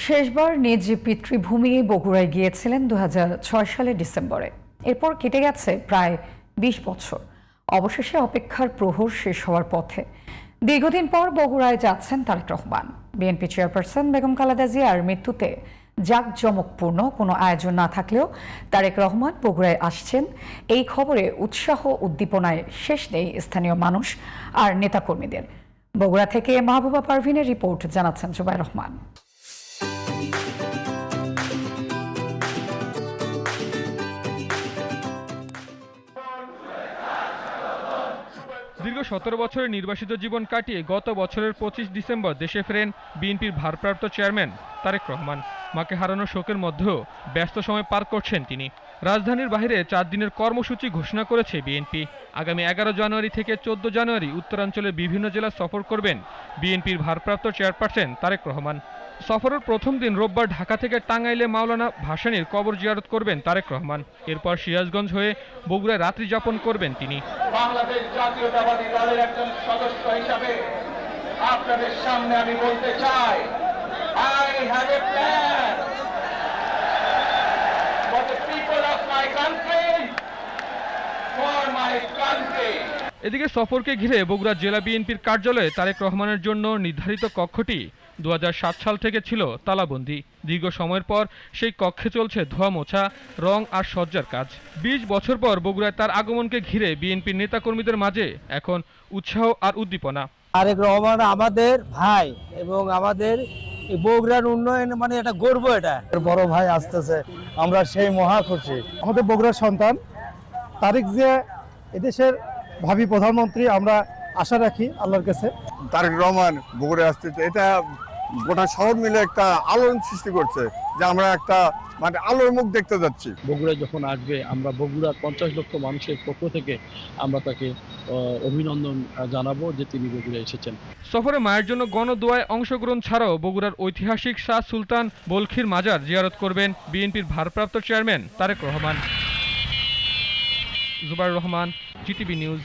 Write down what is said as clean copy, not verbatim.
শেষবার নিজ পিতৃভূমি বগুড়ায় গিয়েছিলেন 2006 সালের ডিসেম্বরে। এরপর কেটে গেছে প্রায় 20 বছর। অবশেষে অপেক্ষার প্রহর শেষ হওয়ার পথে। দীর্ঘদিন পর বগুড়ায় যাচ্ছেন তারেক রহমান। বিএনপি চেয়ারপারসন বেগম খালেদা জিয়ার মৃত্যুতে জাঁকজমকপূর্ণ কোনো আয়োজন না থাকলেও তারেক রহমান বগুড়ায় আসছেন, এই খবরে উৎসাহ উদ্দীপনায় শেষ নেই স্থানীয় মানুষ আর নেতাকর্মীদের। বগুড়া থেকে মাহবুবা পারভিনের রিপোর্ট, জানাচ্ছেন জুবাইর রহমান। দীর্ঘ 17 বছরের নির্বাসিত জীবন কাটিয়ে গত বছরের 25 ডিসেম্বর দেশে ফেরেন বিএনপির ভারপ্রাপ্ত চেয়ারম্যান তারেক রহমান। মাকে হারানোর শোকের মধ্যেও ব্যস্ত সময় পার করছেন তিনি। রাজধানীর বাইরে 4 দিনের কর্মসূচি ঘোষণা করেছে বিএনপি। আগামী 11 জানুয়ারি থেকে 14 জানুয়ারি উত্তরাঞ্চলের বিভিন্ন জেলা সফর করবেন বিএনপির ভারপ্রাপ্ত চেয়ারপারসন তারেক রহমান। সফরের প্রথম দিন রোববার ঢাকা থেকে টাঙ্গাইলে মাওলানা ভাসানীর কবর জিয়ারত করবেন তারেক রহমান। এরপর সিরাজগঞ্জ হয়ে বগুড়ায় রাত্রি যাপন করবেন তিনি। বাংলাদেশ জাতীয়তাবাদী দলের একজন সদস্য হিসাবে আপনাদের সামনে আমি বলতে চাই, I have a plan for the people of my country, for my country. এদিকে সফরকে ঘিরে বগুড়া জেলা বিএনপির কার্যালয়ে তারেক রহমানের জন্য নির্ধারিত কক্ষটি 2007 সাল থেকে ছিল তালাবন্দি। দীর্ঘ সময়ের পর সেই কক্ষে চলছে ধোয়া মোছা, রং আর সজ্জার কাজ। 20 বছর পর বগুড়ায় তার আগমনকে ঘিরে বিএনপির নেতাকর্মীদের মাঝে এখন উৎসাহ আর উদ্দীপনা। তারেক রহমান আমাদের ভাই এবং আমাদের বগুড়ার উন্নয়ন মানে এটা গর্ব। এটা বড় ভাই আসতেছে, আমরা সেই মহা খুশি। আমাদের বগুড়ার সন্তান তারেক জিয়া এদেশের ভাবি প্রধানমন্ত্রী, আমরা আশা রাখি আল্লাহর কাছে। তারেক রহমান বগুড়ায় আসতেছে, এটা গোটা শহর মিলে একটা আলোড়ন সৃষ্টি করছে যে আমরা একটা মানে আলোর মুখ দেখতে যাচ্ছি। বগুড়ায় যখন আসবে, আমরা বগুড়ার 50 লক্ষ মানুষের পক্ষ থেকে আমরা তাকে অভিনন্দন জানাবো যে তিনি বগুড়ায় এসেছেন। সফরে মায়ের জন্য গণদোয়ায় অংশগ্রহণ ছাড়াও বগুড়ার ঐতিহাসিক শাহ সুলতান বলখির মাজার জিয়ারত করবেন বিএনপির ভারপ্রাপ্ত chairman Tarique Rahman. Zubair Rahman, GTV news.